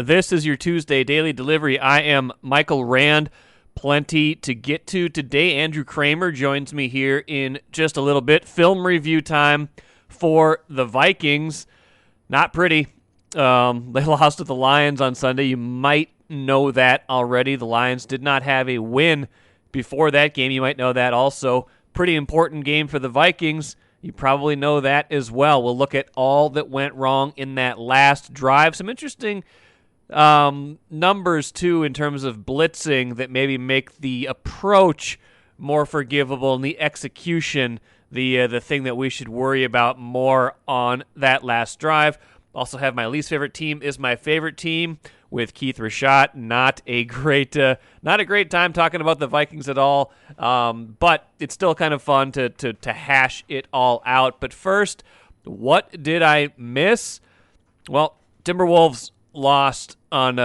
This is your Tuesday Daily Delivery. I am Michael Rand. Plenty to get to today. Andrew Krammer joins me here in just a little bit. Film review time for the Vikings. Not pretty. They lost to the Lions on Sunday. You might know that already. The Lions did not have a win before that game. You might know that also. Pretty important game for the Vikings. You probably know that as well. We'll look at all that went wrong in that last drive. Some interesting numbers, too, in terms of blitzing that maybe make the approach more forgivable and the execution the thing that we should worry about more on that last drive. Also have my least favorite team is my favorite team with Keith Rashad. Not a great time talking about the Vikings at all, but it's still kind of fun to hash it all out. But first, what did I miss? Well, Timberwolves lost on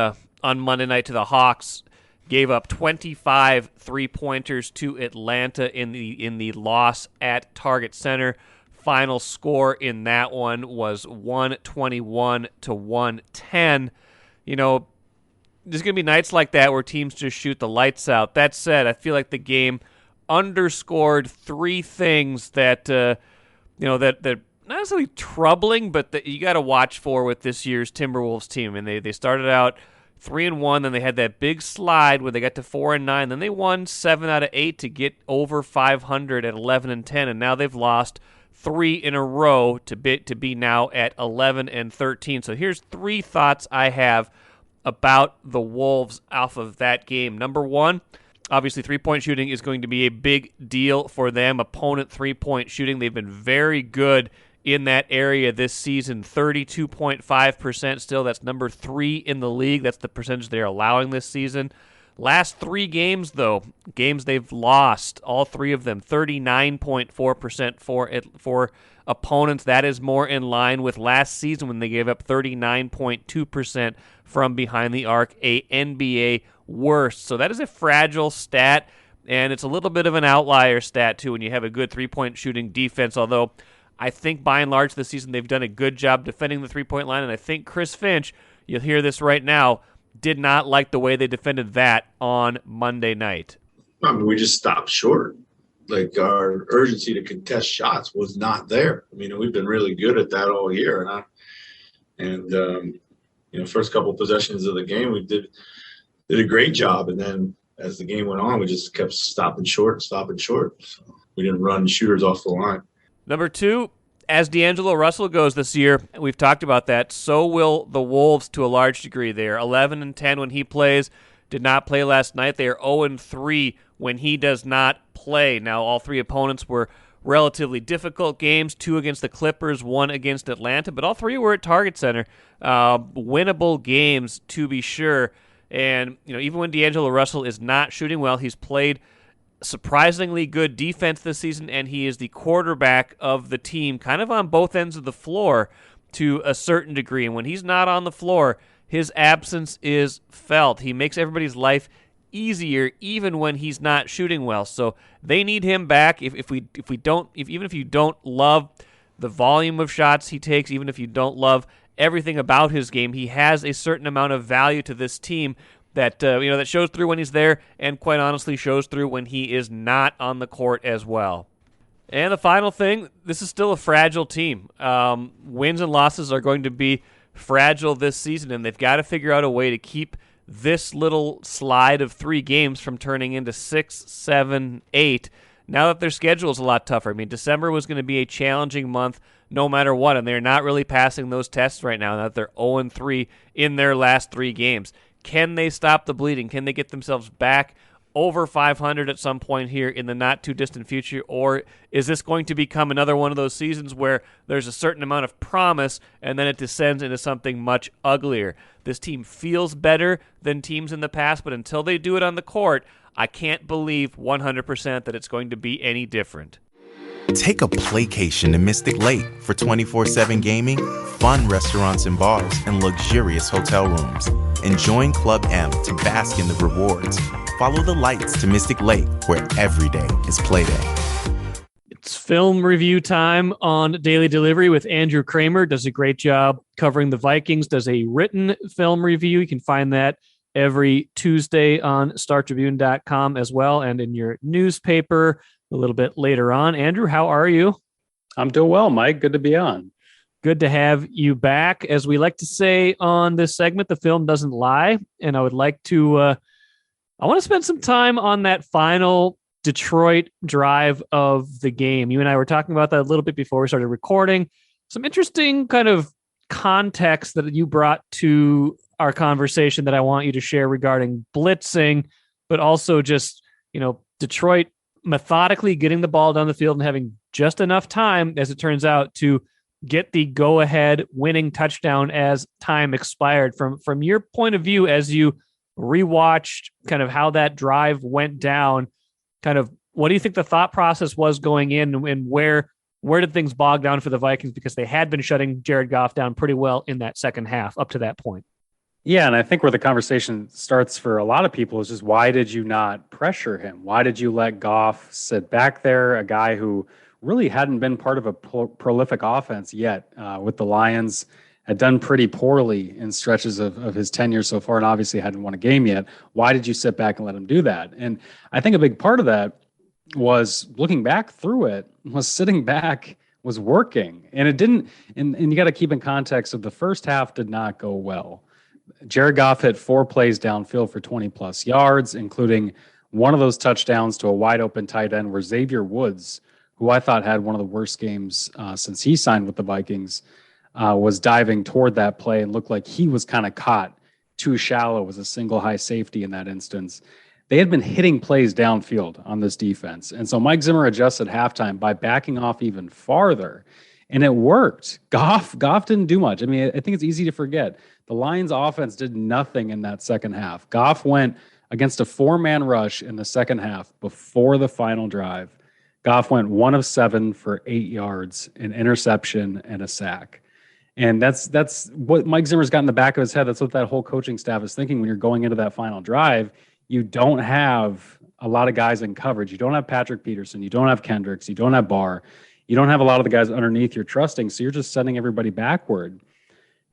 Monday night to the Hawks. Gave up 25 three-pointers to Atlanta in the loss at Target Center. Final score in that one was 121-110. You know, there's going to be nights like that where teams just shoot the lights out. That said, I feel like the game underscored three things that that not necessarily troubling, but that you got to watch for with this year's Timberwolves team. And they started out 3-1, then they had that big slide where they got to 4-9, then they won 7 out of 8 to get over 500 at 11-10, and now they've lost 3 in a row to be now at 11-13. So here's three thoughts I have about the Wolves off of that game. Number one, obviously three-point shooting is going to be a big deal for them. Opponent three-point shooting, they've been very good in that area this season, 32.5% still. That's number 3 in the league. That's the percentage they're allowing this season. Last 3 games, though, games they've lost, all 3 of them, 39.4% for opponents. That is more in line with last season when they gave up 39.2% from behind the arc, a NBA worst. So that is a fragile stat, and it's a little bit of an outlier stat, too, when you have a good three-point shooting defense, although I think by and large this season they've done a good job defending the three-point line, and I think Chris Finch, you'll hear this right now, did not like the way they defended that on Monday night. I mean, we just stopped short. Like, our urgency to contest shots was not there. I mean, we've been really good at that all year. First couple possessions of the game, we did a great job. And then as the game went on, we just kept stopping short. So we didn't run shooters off the line. Number 2, as D'Angelo Russell goes this year, we've talked about that, so will the Wolves to a large degree. They are 11-10 when he plays, did not play last night. They are 0-3 when he does not play. Now, all 3 opponents were relatively difficult games, 2 against the Clippers, 1 against Atlanta, but all 3 were at Target Center. Winnable games, to be sure. And even when D'Angelo Russell is not shooting well, he's played surprisingly good defense this season, and he is the quarterback of the team, kind of on both ends of the floor to a certain degree. And when he's not on the floor, his absence is felt. He makes everybody's life easier, even when he's not shooting well. So they need him back. Even if you don't love the volume of shots he takes, even if you don't love everything about his game, he has a certain amount of value to this team that that shows through when he's there, and quite honestly shows through when he is not on the court as well. And the final thing, this is still a fragile team. Wins and losses are going to be fragile this season, and they've got to figure out a way to keep this little slide of 3 games from turning into 6, 7, 8. Now that their schedule is a lot tougher. I mean, December was going to be a challenging month no matter what, and they're not really passing those tests right now that they're 0-3 in their last 3 games. Can they stop the bleeding? Can they get themselves back over 500 at some point here in the not-too-distant future? Or is this going to become another one of those seasons where there's a certain amount of promise and then it descends into something much uglier? This team feels better than teams in the past, but until they do it on the court, I can't believe 100% that it's going to be any different. Take a playcation to Mystic Lake for 24/7 gaming, fun restaurants and bars, and luxurious hotel rooms. And join Club M to bask in the rewards. Follow the lights to Mystic Lake, where every day is play day. It's film review time on Daily Delivery with Andrew Krammer. Does a great job covering the Vikings. Does a written film review. You can find that every Tuesday on StarTribune.com as well, and in your newspaper a little bit later on. Andrew, how are you? I'm doing well, Mike. Good to be on. Good to have you back. As we like to say on this segment, the film doesn't lie, and I would like to I want to spend some time on that final Detroit drive of the game. You and I were talking about that a little bit before we started recording. Some interesting kind of context that you brought to our conversation that I want you to share regarding blitzing, but also just, Detroit methodically getting the ball down the field and having just enough time, as it turns out, to get the go-ahead winning touchdown as time expired. From your point of view, as you rewatched kind of how that drive went down, kind of what do you think the thought process was going in, and where did things bog down for the Vikings, because they had been shutting Jared Goff down pretty well in that second half up to that point? Yeah, and I think where the conversation starts for a lot of people is just, why did you not pressure him? Why did you let Goff sit back there, a guy who really hadn't been part of a prolific offense yet with the Lions, had done pretty poorly in stretches of his tenure so far, and obviously hadn't won a game yet. Why did you sit back and let him do that? And I think a big part of that was, looking back through it, was sitting back was working. And it didn't, and you got to keep in context of the first half did not go well. Jared Goff hit 4 plays downfield for 20-plus yards, including one of those touchdowns to a wide-open tight end where Xavier Woods, who I thought had one of the worst games since he signed with the Vikings, was diving toward that play and looked like he was kind of caught too shallow as a single high safety in that instance. They had been hitting plays downfield on this defense. And so Mike Zimmer adjusted halftime by backing off even farther. And it worked. Goff didn't do much. I mean, I think it's easy to forget. The Lions offense did nothing in that second half. Goff went against a 4-man rush in the second half before the final drive. Goff went 1 of 7 for 8 yards, an interception, and a sack. And that's what Mike Zimmer's got in the back of his head. That's what that whole coaching staff is thinking when you're going into that final drive. You don't have a lot of guys in coverage. You don't have Patrick Peterson. You don't have Kendricks. You don't have Barr. You don't have a lot of the guys underneath you're trusting. So you're just sending everybody backward.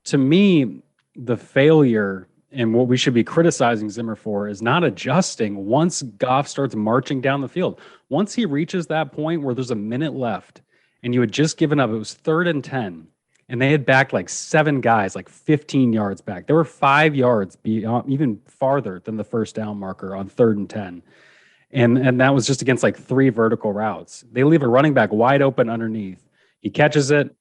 To me, the failure and what we should be criticizing Zimmer for is not adjusting once Goff starts marching down the field. Once he reaches that point where there's a minute left and you had just given up, it was 3rd and 10. And they had backed like 7 guys, like 15 yards back. They were 5 yards beyond, even farther than the first down marker on 3rd and 10. And that was just against like 3 vertical routes. They leave a running back wide open underneath. He catches it.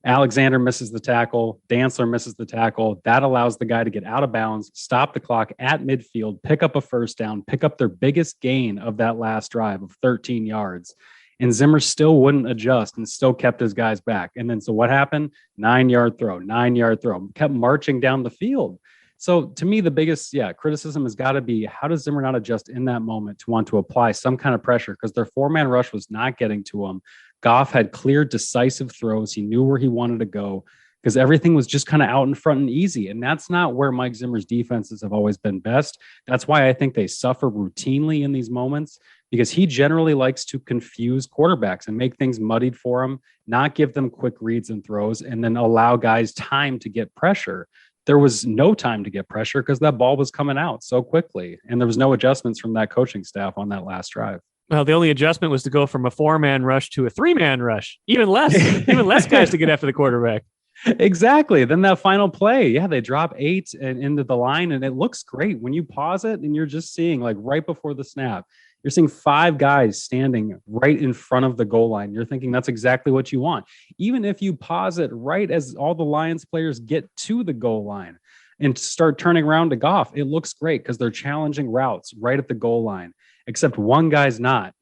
Alexander misses the tackle. Dantzler misses the tackle. That allows the guy to get out of bounds, stop the clock at midfield, pick up a first down, pick up their biggest gain of that last drive of 13 yards. And Zimmer still wouldn't adjust and still kept his guys back. And then, so what happened? 9-yard throw, 9-yard throw, kept marching down the field. So to me, the biggest criticism has got to be, how does Zimmer not adjust in that moment to want to apply some kind of pressure? Because their 4-man rush was not getting to him. Goff had clear, decisive throws. He knew where he wanted to go because everything was just kind of out in front and easy. And that's not where Mike Zimmer's defenses have always been best. That's why I think they suffer routinely in these moments, because he generally likes to confuse quarterbacks and make things muddied for them, not give them quick reads and throws, and then allow guys time to get pressure. There was no time to get pressure because that ball was coming out so quickly, and there was no adjustments from that coaching staff on that last drive. Well, the only adjustment was to go from a 4-man rush to a 3-man rush. Even less guys to get after the quarterback. Exactly. Then that final play, they drop 8 and into the line, and it looks great when you pause it and you're just seeing, like, right before the snap, you're seeing 5 guys standing right in front of the goal line. You're thinking that's exactly what you want. Even if you pause it right as all the Lions players get to the goal line and start turning around to Goff, it looks great because they're challenging routes right at the goal line, except one guy's not.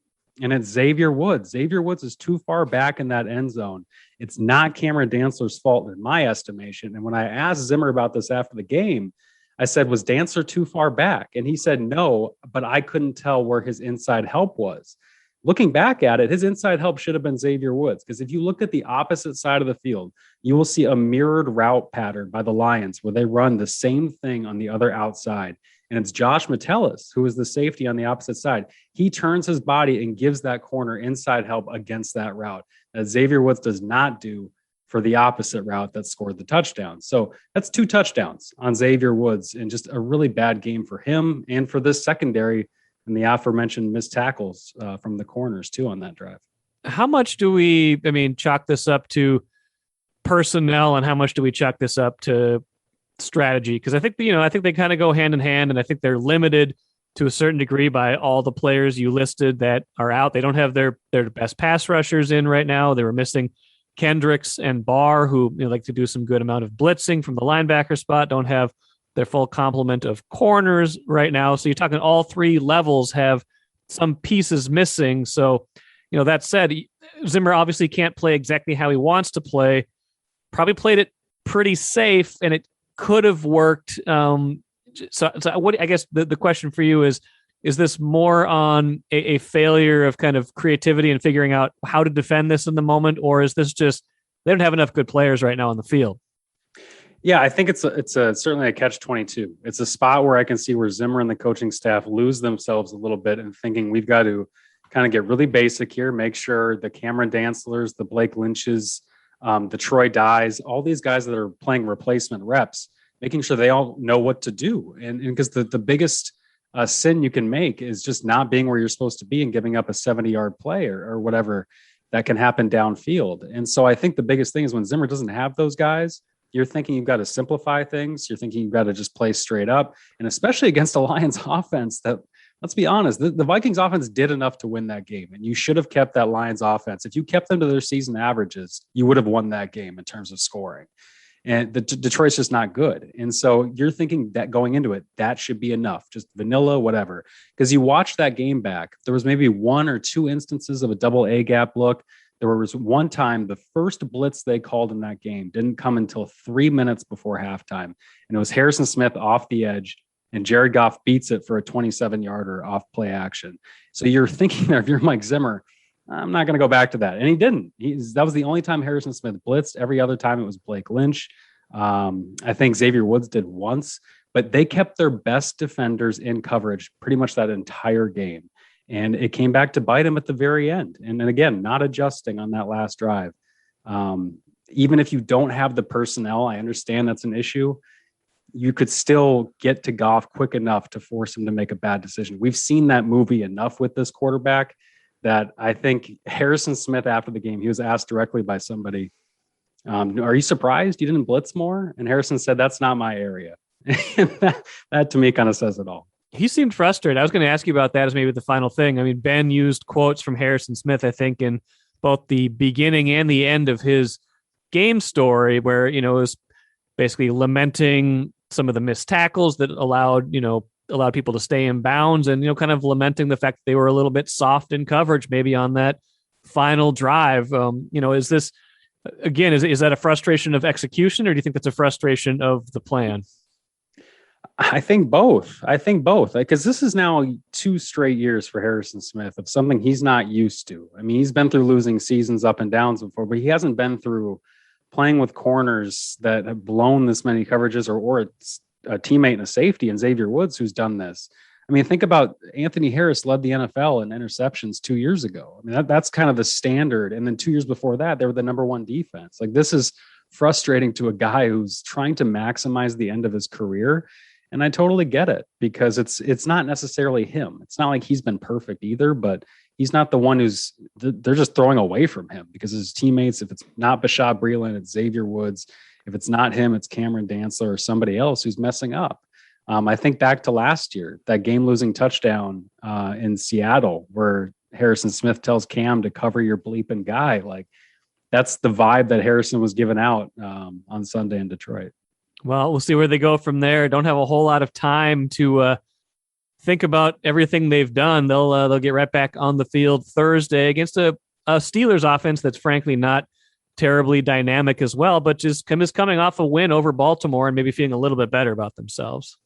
And it's Xavier Woods. Xavier Woods is too far back in that end zone. It's not Cameron Dantzler's fault in my estimation. And when I asked Zimmer about this after the game, I said, was Dantzler too far back? And he said, no, but I couldn't tell where his inside help was. Looking back at it, his inside help should have been Xavier Woods, because if you look at the opposite side of the field, you will see a mirrored route pattern by the Lions where they run the same thing on the other outside. And it's Josh Metellus, who is the safety on the opposite side. He turns his body and gives that corner inside help against that route that Xavier Woods does not do for the opposite route that scored the touchdown. So that's 2 touchdowns on Xavier Woods, and just a really bad game for him and for this secondary, and the aforementioned missed tackles from the corners too on that drive. How much do we, chalk this up to personnel, and how much do we chalk this up to strategy? Because I think they kind of go hand in hand, and I think they're limited to a certain degree by all the players you listed that are out. They don't have their best pass rushers in right now. They were missing Kendricks and Barr, who like to do some good amount of blitzing from the linebacker spot. Don't have their full complement of corners right now. So you're talking all 3 levels have some pieces missing. So, that said, Zimmer obviously can't play exactly how he wants to play. Probably played it pretty safe, and it could have worked. So what I guess the question for you is this more on a failure of kind of creativity and figuring out how to defend this in the moment, or is this just they don't have enough good players right now on the field? Yeah, I think it's certainly a catch-22. It's a spot where I can see where Zimmer and the coaching staff lose themselves a little bit and thinking we've got to kind of get really basic here, make sure the Cameron Dantzlers, the Blake Lynches, the Troy Dyes, all these guys that are playing replacement reps, making sure they all know what to do. And because the biggest sin you can make is just not being where you're supposed to be and giving up a 70-yard play or whatever that can happen downfield. And so I think the biggest thing is when Zimmer doesn't have those guys, you're thinking you've got to simplify things. You're thinking you've got to just play straight up. And especially against the Lions offense that, let's be honest, the Vikings offense did enough to win that game. And you should have kept that Lions offense. If you kept them to their season averages, you would have won that game in terms of scoring. And the Detroit's just not good. And so you're thinking that going into it, that should be enough, just vanilla, whatever. Because you watch that game back, there was maybe 1 or 2 instances of a double A gap look. There was one time the first blitz they called in that game didn't come until 3 minutes before halftime. And it was Harrison Smith off the edge, and Jared Goff beats it for a 27-yarder off play action. So you're thinking there, if you're Mike Zimmer, I'm not going to go back to that. And he didn't. That was the only time Harrison Smith blitzed. Every other time it was Blake Lynch. I think Xavier Woods did once, but they kept their best defenders in coverage pretty much that entire game. And it came back to bite him at the very end. And then again, not adjusting on that last drive. Even if you don't have the personnel, I understand that's an issue. You could still get to Goff quick enough to force him to make a bad decision. We've seen that movie enough with this quarterback that I think Harrison Smith, after the game, he was asked directly by somebody, are you surprised you didn't blitz more? And Harrison said, that's not my area. that to me kind of says it all. He seemed frustrated. I was going to ask you about that as maybe the final thing. I mean, Ben used quotes from Harrison Smith, I think, in both the beginning and the end of his game story, where, it was basically lamenting some of the missed tackles that allowed people to stay in bounds, and, kind of lamenting the fact that they were a little bit soft in coverage, maybe on that final drive. Is this, again, is that a frustration of execution, or do you think that's a frustration of the plan? I think both, because this is now 2 straight years for Harrison Smith of something he's not used to. I mean, he's been through losing seasons up and downs before, but he hasn't been through playing with corners that have blown this many coverages or a teammate and a safety in Xavier Woods who's done this. I mean, think about Anthony Harris led the NFL in interceptions 2 years ago. I mean, that's kind of the standard. And then 2 years before that, they were the number 1 defense. Like, this is frustrating to a guy who's trying to maximize the end of his career. And I totally get it, because it's not necessarily him. It's not like he's been perfect either, but he's not the one they're just throwing away from him because his teammates, if it's not Bashaud Breeland, it's Xavier Woods. If it's not him, it's Cameron Dantzler or somebody else who's messing up. I think back to last year, that game-losing touchdown in Seattle where Harrison Smith tells Cam to cover your bleeping guy. Like, that's the vibe that Harrison was giving out on Sunday in Detroit. Well, we'll see where they go from there. Don't have a whole lot of time to think about everything they've done. They'll get right back on the field Thursday against a Steelers offense that's frankly not terribly dynamic as well, but just is coming off a win over Baltimore and maybe feeling a little bit better about themselves.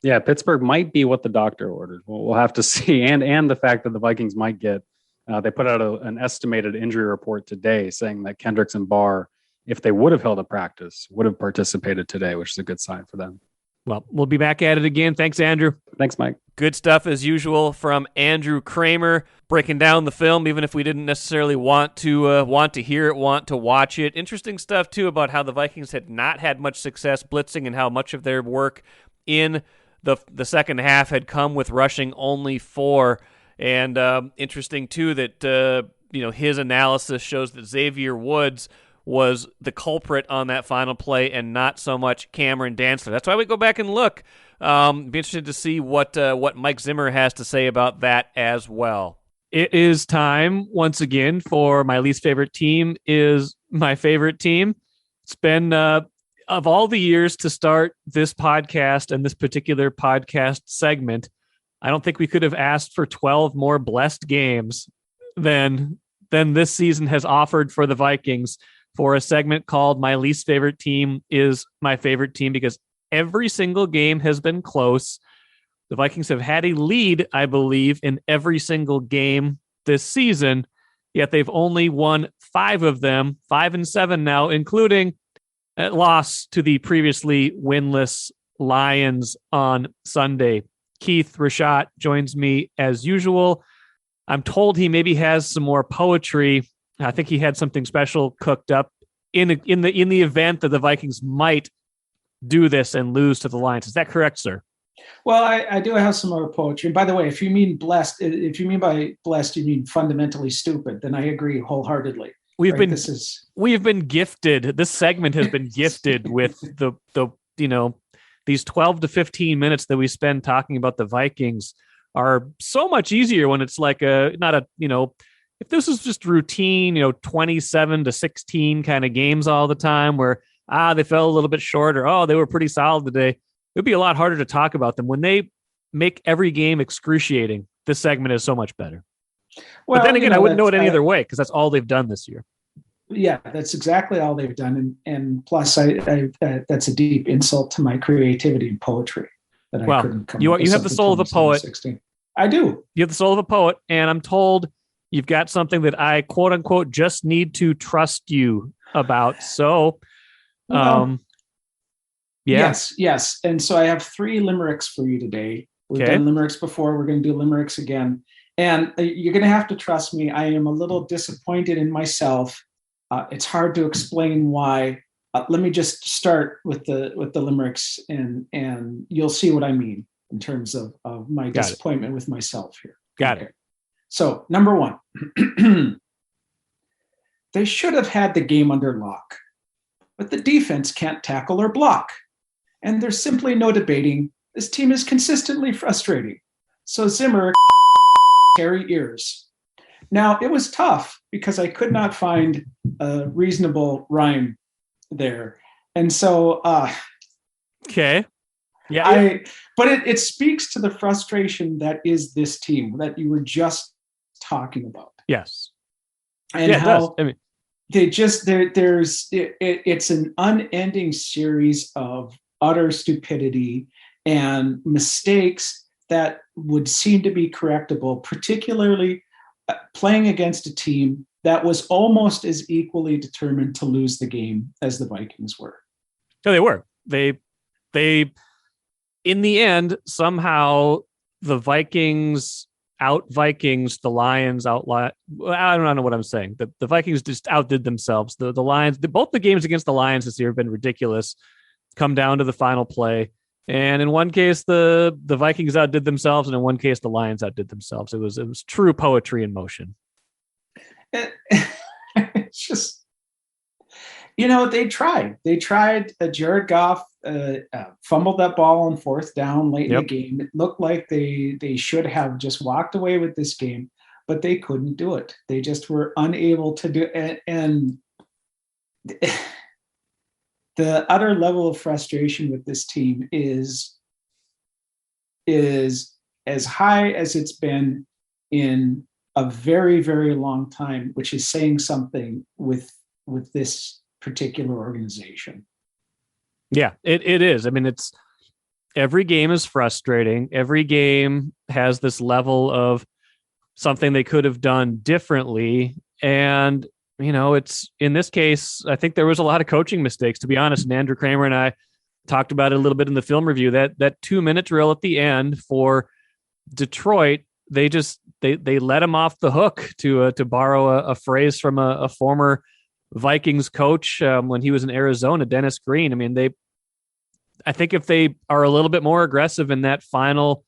Yeah, Pittsburgh might be what the doctor ordered. We'll have to see. And the fact that the Vikings might get, they put out an estimated injury report today saying that Kendricks and Barr, if they would have held a practice, would have participated today, which is a good sign for them. Well, we'll be back at it again. Thanks, Andrew. Thanks, Mike. Good stuff as usual from Andrew Krammer, breaking down the film, even if we didn't necessarily want to hear it, want to watch it. Interesting stuff too about how the Vikings had not had much success blitzing and how much of their work in the second half had come with rushing only 4. And interesting too that his analysis shows that Xavier Woods was the culprit on that final play and not so much Cameron Dantzler. That's why we go back and look. Be interested to see what Mike Zimmer has to say about that as well. It is time once again for my least favorite team is my favorite team. It's been of all the years to start this podcast and this particular podcast segment, I don't think we could have asked for 12 more blessed games than this season has offered for the Vikings for a segment called My Least Favorite Team is My Favorite Team, because every single game has been close. The Vikings have had a lead, I believe, in every single game this season, yet they've only won 5 of them, 5-7 now, including a loss to the previously winless Lions on Sunday. Keith Rashat joins me as usual. I'm told he maybe has some more poetry. I think he had something special cooked up in the event that the Vikings might do this and lose to the Lions. Is that correct, sir? Well, I do have some more poetry. And by the way, if you mean by blessed, you mean fundamentally stupid, then I agree wholeheartedly. We've been gifted. This segment has been gifted with the these 12 to 15 minutes that we spend talking about the Vikings are so much easier when it's like if this was just routine, 27 to 16 kind of games all the time where, they fell a little bit short or, they were pretty solid today. It would be a lot harder to talk about them. When they make every game excruciating, this segment is so much better. Well, but then again, I wouldn't know it any other way because that's all they've done this year. Yeah, that's exactly all they've done. And plus, that's a deep insult to my creativity and poetry. That I couldn't come you have the soul of a poet. 16. I do. You have the soul of a poet, and I'm told you've got something that I, quote unquote, just need to trust you about. So, Yes. And so I have 3 limericks for you today. We've done limericks before. We're going to do limericks again. And you're going to have to trust me. I am a little disappointed in myself. It's hard to explain why. Let me just start with the limericks, and you'll see what I mean in terms of my disappointment with myself here. Got it. So, number 1, they should have had the game under lock, but the defense can't tackle or block. And there's simply no debating. This team is consistently frustrating. So Zimmer, hairy ears. Now, it was tough because I could not find a reasonable rhyme there. And so, okay. Yeah. But it speaks to the frustration that is this team that you were just talking about. Yes. And how it's an unending series of utter stupidity and mistakes that would seem to be correctable, particularly playing against a team that was almost as equally determined to lose the game as the Vikings were. No, they were. They in the end, somehow the Vikings the Lions I don't know what I'm saying. The Vikings just outdid themselves. The Lions, both the games against the Lions this year have been ridiculous. Come down to the final play. And in one case, the Vikings outdid themselves, and in one case, the Lions outdid themselves. It was true poetry in motion. It's just, they tried. Jared Goff fumbled that ball on 4th down late in the game. It looked like they should have just walked away with this game, but they couldn't do it. They just were unable to do it. And the utter level of frustration with this team is as high as it's been in a very, very long time, which is saying something with this particular organization. Yeah, it is. I mean, every game is frustrating. Every game has this level of something they could have done differently. And it's in this case, I think there was a lot of coaching mistakes, to be honest. And Andrew Krammer and I talked about it a little bit in the film review, that 2-minute drill at the end for Detroit, they let him off the hook, to borrow a phrase from a former Vikings coach when he was in Arizona, Dennis Green. I mean, I think if they are a little bit more aggressive in that final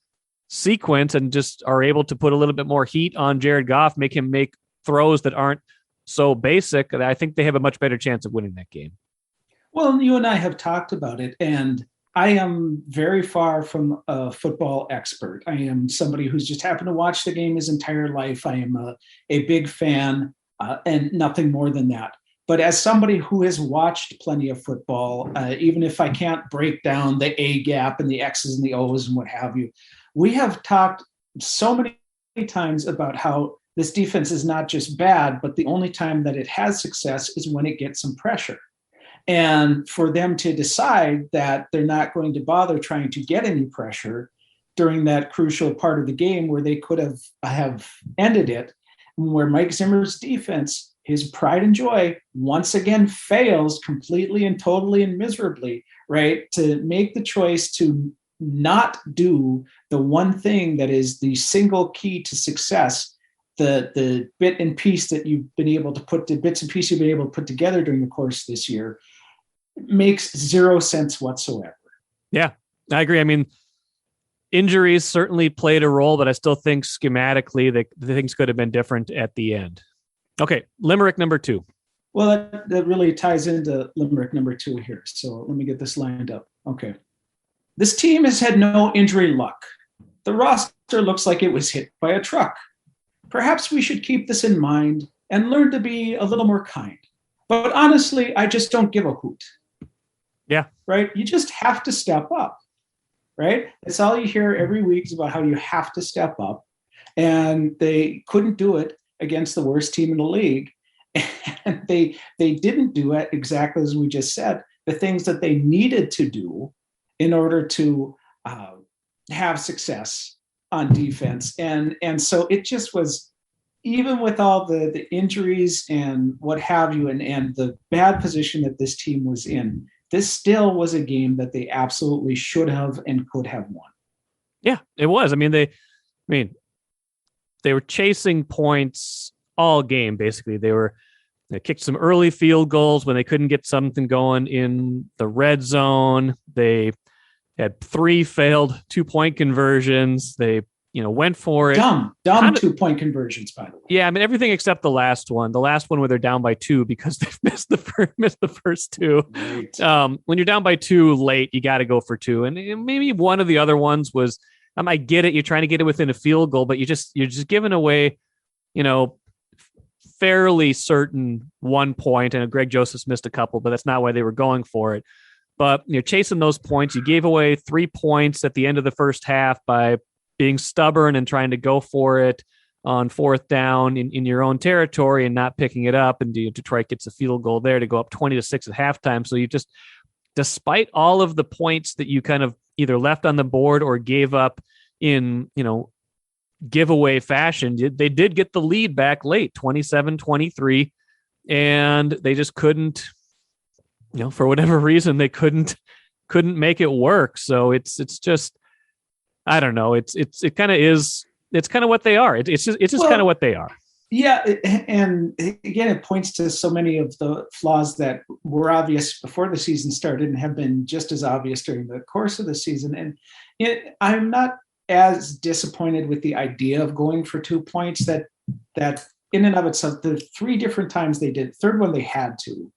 sequence and just are able to put a little bit more heat on Jared Goff, make him make throws that aren't so basic, I think they have a much better chance of winning that game. Well, you and I have talked about it, and I am very far from a football expert. I am somebody who's just happened to watch the game his entire life. I am a big fan and nothing more than that. But as somebody who has watched plenty of football, even if I can't break down the A gap and the X's and the O's and what have you, we have talked so many times about how this defense is not just bad, but the only time that it has success is when it gets some pressure. And for them to decide that they're not going to bother trying to get any pressure during that crucial part of the game where they could have ended it, where Mike Zimmer's defense, his pride and joy, once again fails completely and totally and miserably, right? To make the choice to not do the one thing that is the single key to success, the bit and piece that you've been able to put, the bits and pieces you've been able to put together during the course of this year, makes zero sense whatsoever. Yeah, I agree. I mean, injuries certainly played a role, but I still think schematically the things could have been different at the end. Okay, Limerick number 2. Well, that really ties into Limerick number 2 here. So let me get this lined up. Okay. This team has had no injury luck. The roster looks like it was hit by a truck. Perhaps we should keep this in mind and learn to be a little more kind. But honestly, I just don't give a hoot. Yeah. Right? You just have to step up. Right? It's all you hear every week is about how you have to step up. And they couldn't do it against the worst team in the league. And they didn't do it exactly as we just said, the things that they needed to do in order to have success on defense. And so it just was, even with all the injuries and what have you, and the bad position that this team was in, this still was a game that they absolutely should have and could have won. Yeah, it was. I mean, they were chasing points all game, basically. They kicked some early field goals when they couldn't get something going in the red zone. They had 3 failed 2-point conversions. They went for it. Dumb 2-point conversions, by the way. Yeah, I mean, everything except the last one. The last one where they're down by 2 because they've missed the first 2. Right. When you're down by 2 late, you got to go for 2. And maybe one of the other ones was, I get it. You're trying to get it within a field goal, but you're just giving away, fairly certain 1 point. And Greg Josephs missed a couple, but that's not why they were going for it. But you're chasing those points. You gave away 3 points at the end of the first half by being stubborn and trying to go for it on 4th down in your own territory and not picking it up. And Detroit gets a field goal there to go up 20-6 at halftime. So you just, despite all of the points that you kind of either left on the board or gave up in, giveaway fashion, they did get the lead back late, 27-23, and they just couldn't, for whatever reason, they couldn't make it work. So it's just, I don't know. It's kind of what they are. It's just kind of what they are. Yeah. And again, it points to so many of the flaws that were obvious before the season started and have been just as obvious during the course of the season. And I'm not as disappointed with the idea of going for 2 points that in and of itself, the 3 different times they did, third one they had to.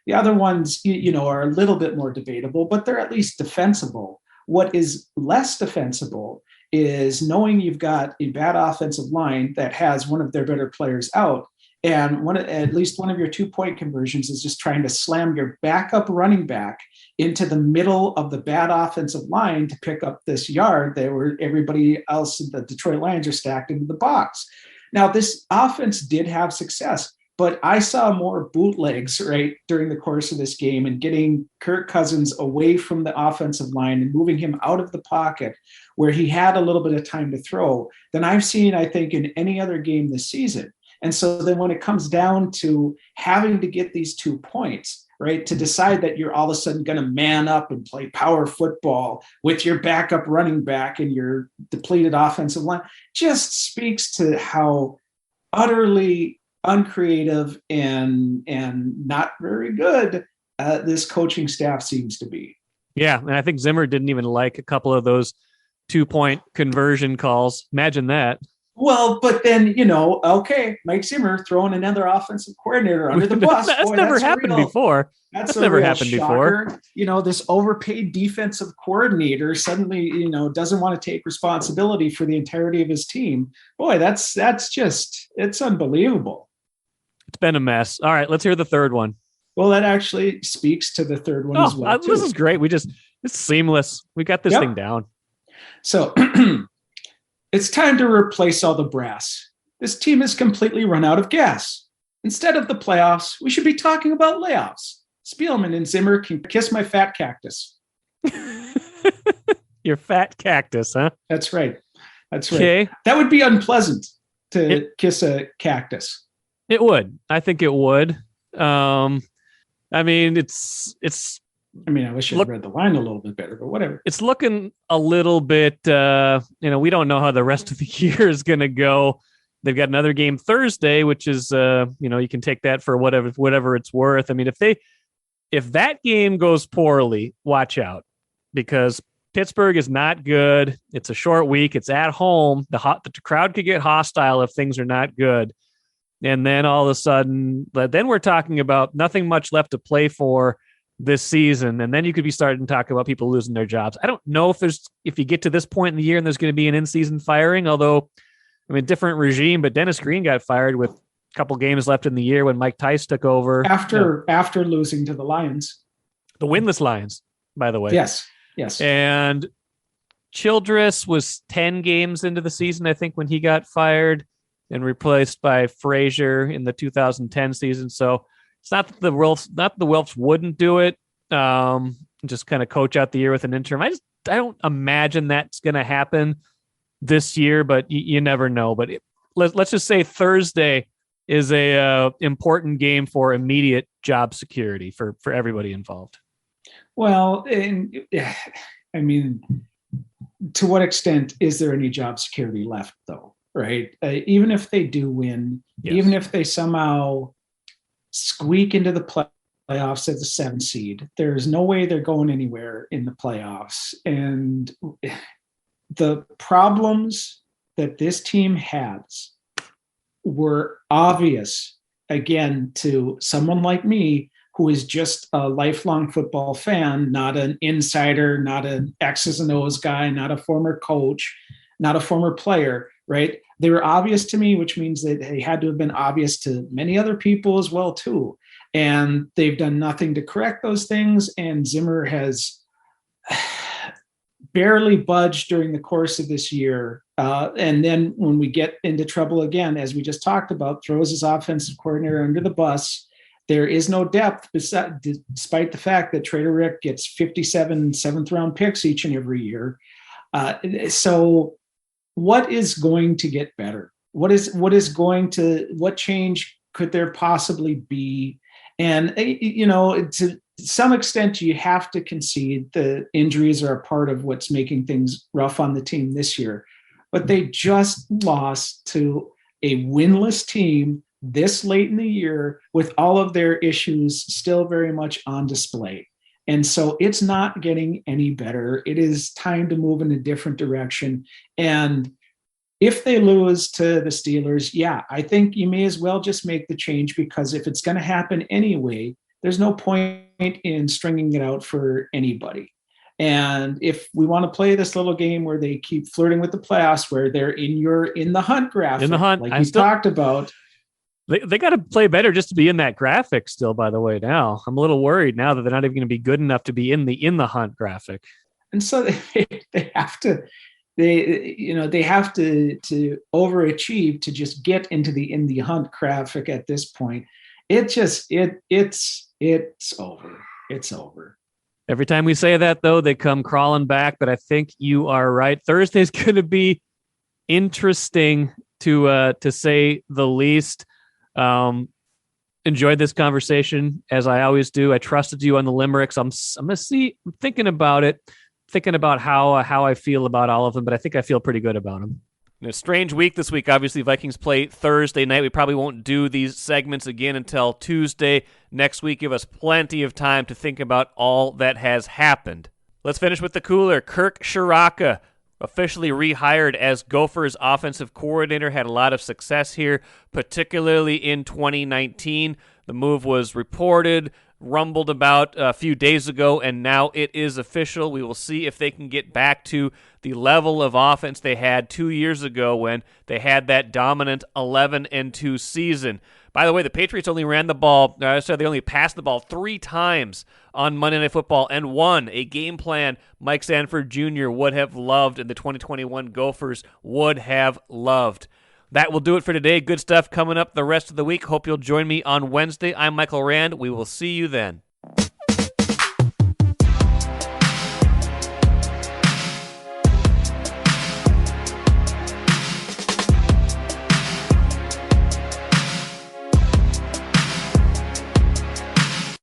The other ones, are a little bit more debatable, but they're at least defensible. What is less defensible is knowing you've got a bad offensive line that has one of their better players out, and at least one of your 2-point conversions is just trying to slam your backup running back into the middle of the bad offensive line to pick up this yard where everybody else in the Detroit Lions are stacked into the box. Now, this offense did have success, but I saw more bootlegs right during the course of this game and getting Kirk Cousins away from the offensive line and moving him out of the pocket where he had a little bit of time to throw than I've seen, I think, in any other game this season. And so then when it comes down to having to get these 2 points, right? To decide that you're all of a sudden going to man up and play power football with your backup running back and your depleted offensive line just speaks to how utterly uncreative and not very good this coaching staff seems to be. Yeah, and I think Zimmer didn't even like a couple of those 2-point conversion calls. Imagine that. Well, but then, okay, Mike Zimmer throwing another offensive coordinator under the bus. That's never happened before. That's never happened before. This overpaid defensive coordinator suddenly, doesn't want to take responsibility for the entirety of his team. Boy, that's just, it's unbelievable. It's been a mess. All right, let's hear the third one. Well, that actually speaks to the third one as well. This is great. It's seamless. We got this thing down. So it's time to replace all the brass. This team has completely run out of gas. Instead of the playoffs, we should be talking about layoffs. Spielman and Zimmer can kiss my fat cactus. Your fat cactus, huh? That's right. Okay. That would be unpleasant to kiss a cactus. It would. I think it would. I wish I'd read the line a little bit better, but whatever. It's looking a little bit, we don't know how the rest of the year is going to go. They've got another game Thursday, which is, you can take that for whatever it's worth. I mean, if that game goes poorly, watch out, because Pittsburgh is not good. It's a short week. It's at home. The crowd could get hostile if things are not good. And then all of a sudden, then we're talking about nothing much left to play for this season. And then you could be starting to talk about people losing their jobs. I don't know if you get to this point in the year and there's going to be an in-season firing, although, different regime, but Dennis Green got fired with a couple games left in the year when Mike Tice took over. After losing to the Lions. The winless Lions, by the way. Yes. And Childress was 10 games into the season, I think, when he got fired and replaced by Frazier in the 2010 season. So it's not that the Wilfs wouldn't do it. Just kind of coach out the year with an interim. I don't imagine that's going to happen this year, but you never know. But let's just say Thursday is a important game for immediate job security for everybody involved. Well, to what extent is there any job security left, though? Right? Even if they do win, even if they somehow squeak into the playoffs as a 7th seed, there's no way they're going anywhere in the playoffs. And the problems that this team has were obvious, again, to someone like me, who is just a lifelong football fan, not an insider, not an X's and O's guy, not a former coach, not a former player, right? They were obvious to me, which means that they had to have been obvious to many other people as well, too. And they've done nothing to correct those things. And Zimmer has barely budged during the course of this year. And then when we get into trouble again, as we just talked about, throws his offensive coordinator under the bus. There is no depth, despite the fact that Trader Rick gets 57 7th-round picks each and every year. So what is going to get better? What change could there possibly be? And, to some extent, you have to concede the injuries are a part of what's making things rough on the team this year. But they just lost to a winless team this late in the year with all of their issues still very much on display. And so it's not getting any better. It is time to move in a different direction. And if they lose to the Steelers, I think you may as well just make the change, because if it's going to happen anyway, there's no point in stringing it out for anybody. And if we want to play this little game where they keep flirting with the playoffs, where they're in the hunt graphic, like we talked about. They got to play better just to be in that graphic still, by the way. Now I'm a little worried now that they're not even going to be good enough to be in the hunt graphic. And so they have to overachieve to just get into the hunt graphic at this point. It's over. It's over. Every time we say that, though, they come crawling back. But I think you are right. Thursday's going to be interesting to say the least. enjoyed this conversation as I always do. I trusted you on the limericks. I'm thinking about it, thinking about how I feel about all of them, but I think I feel pretty good about them. A strange week this week. Obviously, Vikings play Thursday night. We probably won't do these segments again until Tuesday next week. Give us plenty of time to think about all that has happened. Let's finish with the cooler. Kirk Shiraka, officially rehired as Gophers offensive coordinator, had a lot of success here, particularly in 2019. The move was reported, rumbled about a few days ago, and now it is official. We will see if they can get back to the level of offense they had 2 years ago when they had that dominant 11-2 season. By the way, the Patriots only they only passed the ball 3 times on Monday Night Football and won, a game plan Mike Sanford Jr. would have loved and the 2021 Gophers would have loved. That will do it for today. Good stuff coming up the rest of the week. Hope you'll join me on Wednesday. I'm Michael Rand. We will see you then.